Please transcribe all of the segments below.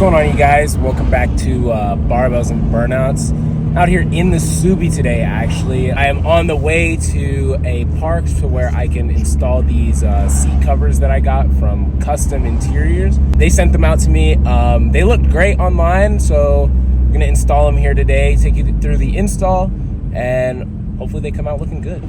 going on, you guys? Welcome back to Barbells and Burnouts. Out here in the Subi today, actually. I am on the way to a park to where I can install these seat covers that I got from Kustom Interiors. They sent them out to me. They looked great online, so I'm gonna install them here today, take you through the install, and hopefully they come out looking good.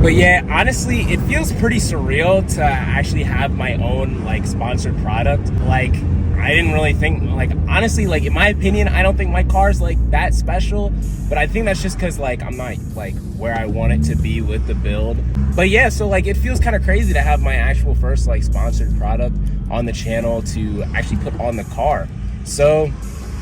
But yeah, honestly, it feels pretty surreal to actually have my own like sponsored product. Like, I didn't really think, like, honestly, like, in my opinion, I don't think my car's like that special, but I think that's just because like I'm not like where I want it to be with the build. But yeah, so like it feels kind of crazy to have my actual first like sponsored product on the channel to actually put on the car. So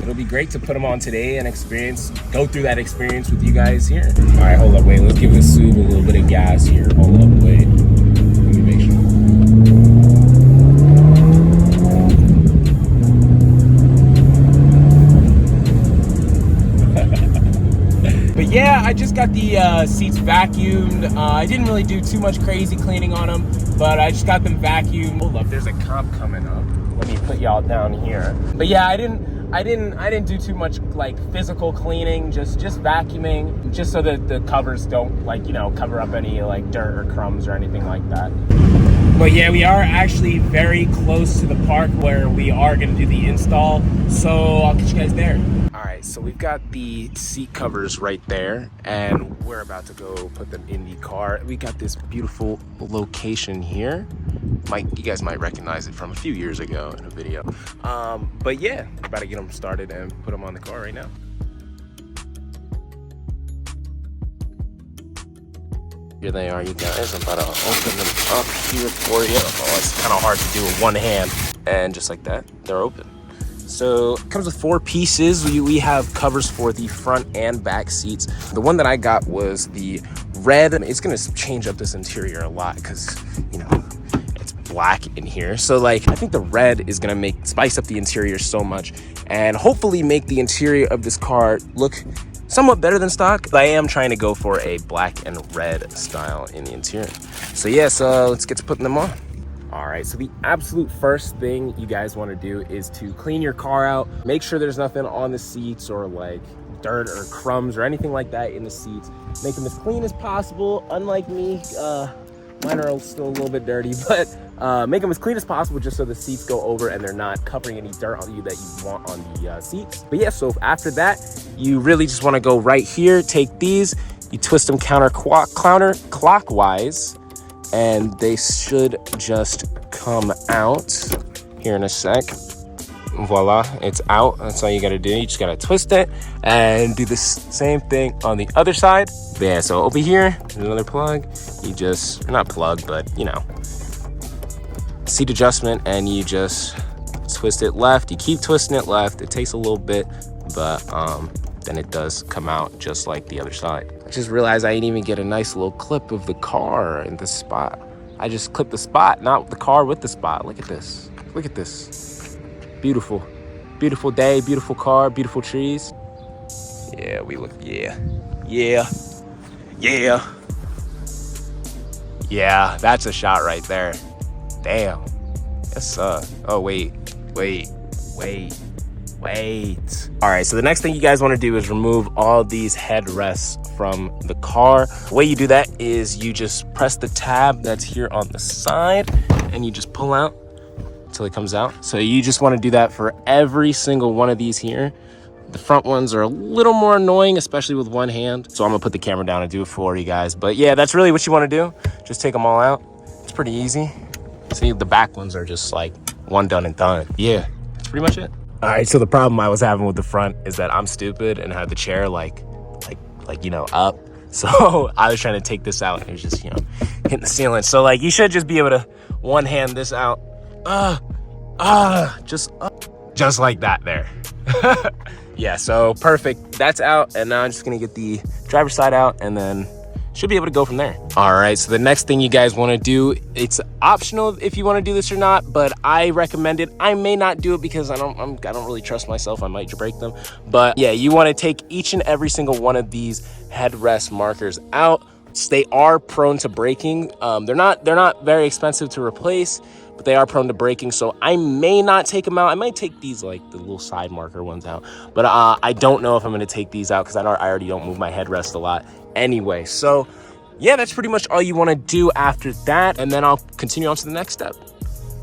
it'll be great to put them on today and go through that experience with you guys here. All right, hold up, wait, let's give this Sub a little bit of gas here. Hold up, wait, let me make sure. But yeah, I just got the seats vacuumed. I didn't really do too much crazy cleaning on them, but I just got them vacuumed. Hold up, there's a cop coming up. Let me put y'all down here. But yeah, I didn't do too much like physical cleaning, just vacuuming, just so that the covers don't like, you know, cover up any like dirt or crumbs or anything like that. But yeah, we are actually very close to the park where we are gonna do the install, so I'll catch you guys there. All right, so we've got the seat covers right there, and we're about to go put them in the car. We got this beautiful location here. You guys might recognize it from a few years ago in a video. But yeah, about to get them started and put them on the car right now. Here they are, you guys. I'm about to open them up here for you. Oh, it's kind of hard to do with one hand. And just like that, they're open. So it comes with 4 pieces. We have covers for the front and back seats. The one that I got was the red. It's gonna change up this interior a lot because, you know, it's black in here. So like, I think the red is gonna spice up the interior so much and hopefully make the interior of this car look somewhat better than stock. I am trying to go for a black and red style in the interior. So yeah, so let's get to putting them on. All right, so the absolute first thing you guys want to do is to clean your car out. Make sure there's nothing on the seats or like dirt or crumbs or anything like that in the seats. Make them as clean as possible. Unlike me, mine are still a little bit dirty, but make them as clean as possible just so the seats go over and they're not covering any dirt on you that you want on the seats. But yeah, so after that, you really just want to go right here, take these, you twist them counterclockwise, and they should just come out here in a sec. Voila, it's out. That's all you gotta do. You just gotta twist it and do the same thing on the other side. But yeah, so over here, another plug. You just, not plug, but you know, seat adjustment, and you just twist it left. You keep twisting it left. It takes a little bit, but then it does come out just like the other side. I just realized I didn't even get a nice little clip of the car in the spot. I just clipped the spot, not the car with the spot. Look at this. Look at this. Beautiful. Beautiful day, beautiful car, beautiful trees. Yeah, we look, yeah. Yeah, that's a shot right there. Damn. Yes, oh, wait. All right, so the next thing you guys want to do is remove all these headrests from the car. The way you do that is you just press the tab that's here on the side and you just pull out until it comes out. So you just want to do that for every single one of these here. The front ones are a little more annoying, especially with one hand. So I'm gonna put the camera down and do it for you guys. But yeah, that's really what you want to do. Just take them all out. It's pretty easy. See, the back ones are just like one done and done. Yeah, that's pretty much it. All right, so the problem I was having with the front is that I'm stupid and had the chair like you know, up. So I was trying to take this out and it was just, you know, hitting the ceiling. So like, you should just be able to one hand this out. Just like that there. Yeah, so perfect. That's out, and now I'm just gonna get the driver's side out and then should be able to go from there. All right, so the next thing you guys want to do, it's optional if you want to do this or not, but I recommend it. I may not do it because I don't really trust myself. I might break them. But yeah, you want to take each and every single one of these headrest markers out. They are prone to breaking. They're not very expensive to replace, but they are prone to breaking, so I may not take them out. I might take these, like the little side marker ones out, but I don't know if I'm going to take these out because I already don't move my headrest a lot anyway. So yeah, that's pretty much all you want to do after that, and then I'll continue on to the next step.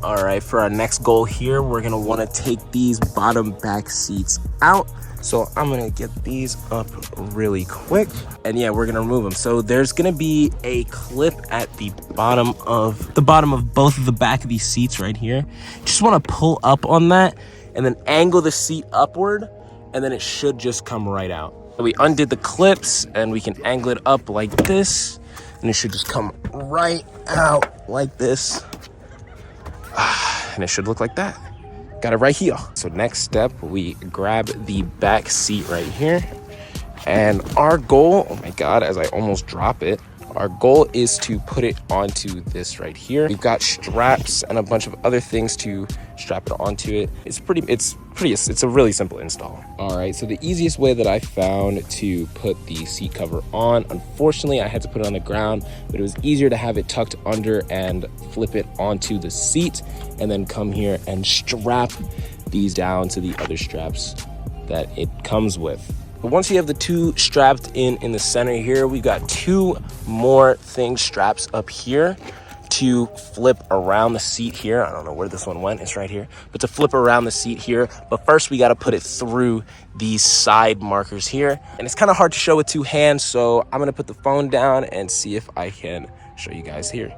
All right, for our next goal here, we're gonna want to take these bottom back seats out. So I'm gonna get these up really quick, and yeah, we're gonna remove them. So there's gonna be a clip at the bottom of both of the back of these seats right here. Just want to pull up on that and then angle the seat upward, and then it should just come right out. So we undid the clips and we can angle it up like this, and it should just come right out like this. And it should look like that. Got it right here. So next step, we grab the back seat right here. And our goal, oh my God, as I almost drop it, our goal is to put it onto this right here. We've got straps and a bunch of other things to strap it onto it. It's a really simple install. All right, so the easiest way that I found to put the seat cover on, unfortunately I had to put it on the ground, but it was easier to have it tucked under and flip it onto the seat and then come here and strap these down to the other straps that it comes with. But once you have the two strapped in the center here, we've got two more straps up here to flip around the seat here. I don't know where this one went, it's right here. But to flip around the seat here, but first we gotta put it through these side markers here. And it's kind of hard to show with two hands, so I'm gonna put the phone down and see if I can show you guys here.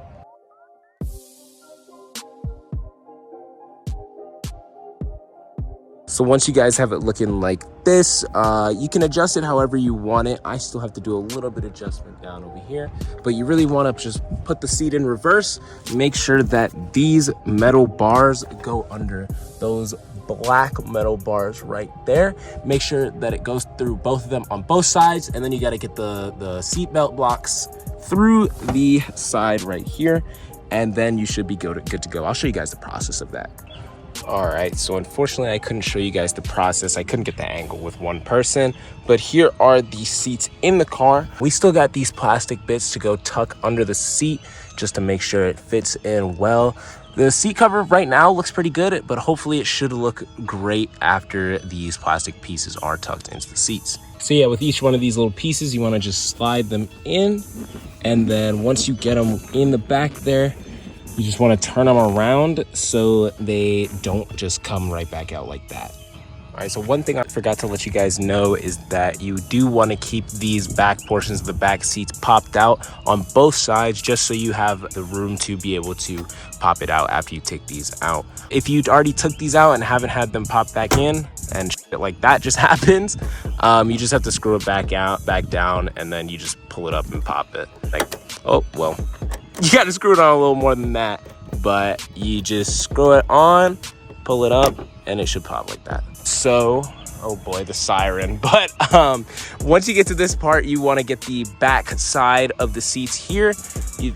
So once you guys have it looking like this, you can adjust it however you want it. I still have to do a little bit of adjustment down over here, but you really want to just put the seat in reverse. Make sure that these metal bars go under those black metal bars right there. Make sure that it goes through both of them on both sides, and then you got to get the seat belt blocks through the side right here, and then you should be good to go. I'll show you guys the process of that. All right, so unfortunately I couldn't show you guys the process. I couldn't get the angle with one person, but here are the seats in the car. We still got these plastic bits to go tuck under the seat just to make sure it fits in well. The seat cover right now looks pretty good, but hopefully it should look great after these plastic pieces are tucked into the seats. So yeah, with each one of these little pieces, you want to just slide them in, and then once you get them in the back there, you just want to turn them around so they don't just come right back out like that. All right, so one thing I forgot to let you guys know is that you do want to keep these back portions of the back seats popped out on both sides, just so you have the room to be able to pop it out after you take these out. If you already took these out and haven't had them pop back in and shit like that just happens, you just have to screw it back down, and then you just pull it up and pop it. Like, oh, well, you got to screw it on a little more than that, but you just screw it on, pull it up, and it should pop like that. So, oh boy, the siren. But once you get to this part, you want to get the back side of the seats here.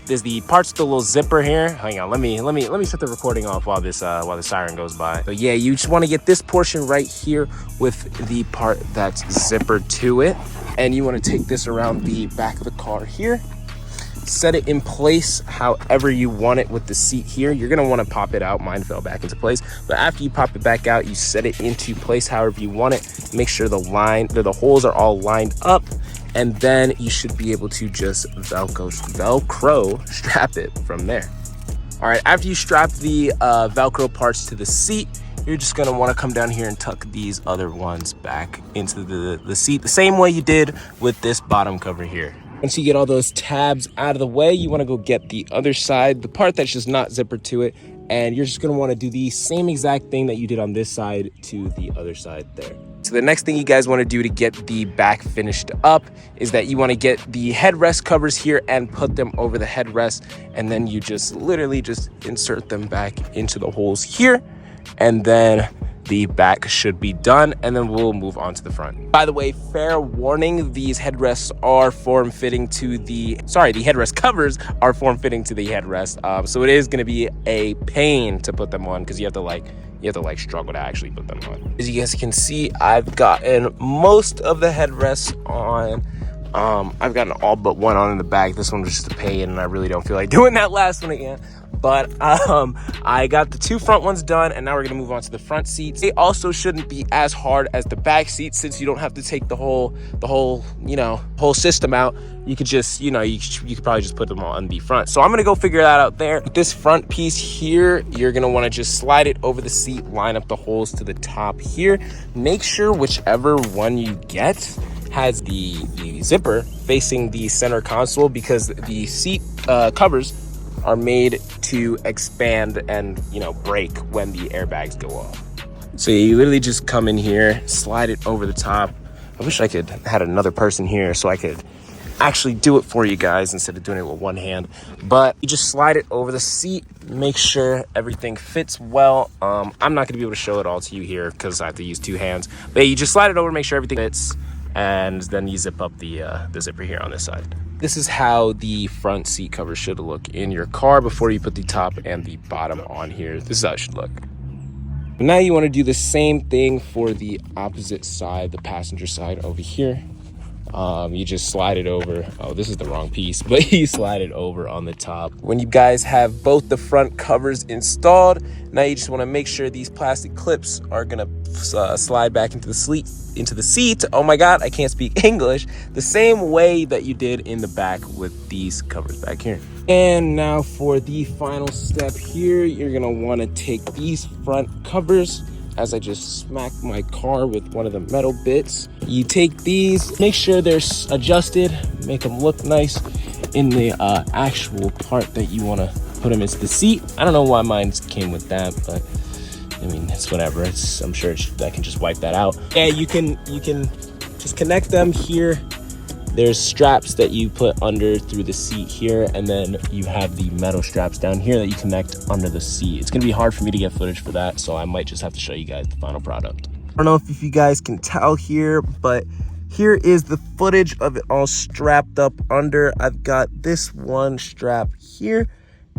There's the parts with the little zipper here. Hang on, let me set the recording off while the siren goes by. So yeah, you just want to get this portion right here with the part that's zippered to it, and you want to take this around the back of the car here. Set it in place however you want it with the seat here. You're gonna want to pop it out. Mine fell back into place, but after you pop it back out, you set it into place however you want it. Make sure the holes are all lined up, and then you should be able to just Velcro strap it from there. All right, after you strap the Velcro parts to the seat, you're just gonna want to come down here and tuck these other ones back into the seat the same way you did with this bottom cover here. Once you get all those tabs out of the way, you want to go get the other side, the part that's just not zippered to it, and you're just going to want to do the same exact thing that you did on this side to the other side there. So the next thing you guys want to do to get the back finished up is that you want to get the headrest covers here and put them over the headrest, and then you just literally just insert them back into the holes here, and then the back should be done, and then we'll move on to the front. By the way, fair warning, these headrests are form-fitting to the headrest covers are form-fitting to the headrest. So it is gonna be a pain to put them on because you have to struggle to actually put them on. As you guys can see, I've gotten most of the headrests on. I've gotten all but one on in the back. This one was just a pain, and I really don't feel like doing that last one again. But I got the 2 front ones done, and now we're gonna move on to the front seats. They also shouldn't be as hard as the back seats, since you don't have to take the whole whole system out. You could just, you could probably just put them on the front. So I'm gonna go figure that out there. With this front piece here, you're gonna wanna just slide it over the seat, line up the holes to the top here. Make sure whichever one you get has the zipper facing the center console, because the seat covers are made to expand and, break when the airbags go off. So you literally just come in here, slide it over the top. I wish I could had another person here so I could actually do it for you guys instead of doing it with one hand. But you just slide it over the seat, make sure everything fits well. I'm not gonna be able to show it all to you here because I have to use 2 hands. But you just slide it over, make sure everything fits, and then you zip up the zipper here on this side. This is how the front seat cover should look in your car before you put the top and the bottom on here. This is how it should look. Now you want to do the same thing for the opposite side, the passenger side over here. You just slide it over. Oh, this is the wrong piece, but you slide it over on the top. When you guys have both the front covers installed, now you just want to make sure these plastic clips are gonna slide back into the seat. Oh my God, I can't speak English. The same way that you did in the back with these covers back here. And now for the final step here, you're gonna want to take these front covers. As I just smacked my car with one of the metal bits, you take these, make sure they're adjusted, make them look nice in the actual part that you want to put them into the seat. I don't know why mine came with that, but I mean, it's whatever. I'm sure I can just wipe that out. Yeah, you can just connect them here. There's straps that you put under through the seat here, and then you have the metal straps down here that you connect under the seat. It's gonna be hard for me to get footage for that, so I might just have to show you guys the final product. I don't know if you guys can tell here, but here is the footage of it all strapped up under. I've got this one strap here,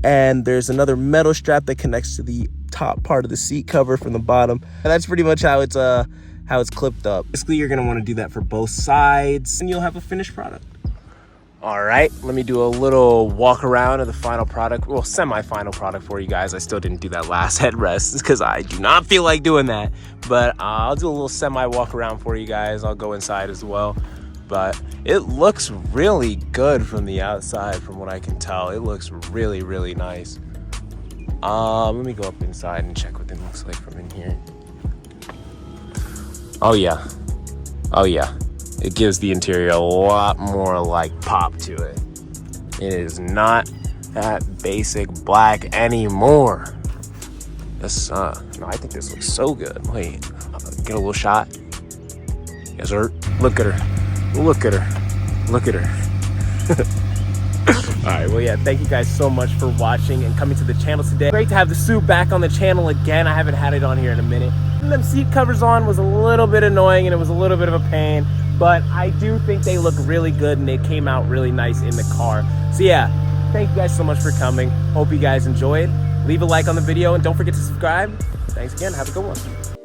and there's another metal strap that connects to the top part of the seat cover from the bottom. And that's pretty much how it's clipped up. Basically, you're gonna want to do that for both sides, and you'll have a finished product. All right, let me do a little walk around of the final product, well, semi-final product for you guys. I still didn't do that last headrest because I do not feel like doing that, but I'll do a little semi-walk around for you guys. I'll go inside as well, but it looks really good from the outside. From what I can tell, it looks really, really nice. Let me go up inside and check what it looks like from in here. Oh yeah, it gives the interior a lot more like pop to it. It is not that basic black anymore. This no, I think this looks so good. Wait, get a little shot. Yes sir. Look at her. All right, well, yeah, thank you guys so much for watching and coming to the channel today. Great to have the suit back on the channel again. I haven't had it on here in a minute. Putting them seat covers on was a little bit annoying and it was a little bit of a pain, but I do think they look really good and they came out really nice in the car. So yeah, thank you guys so much for coming. Hope you guys enjoyed. Leave a like on the video and don't forget to subscribe. Thanks again. Have a good one.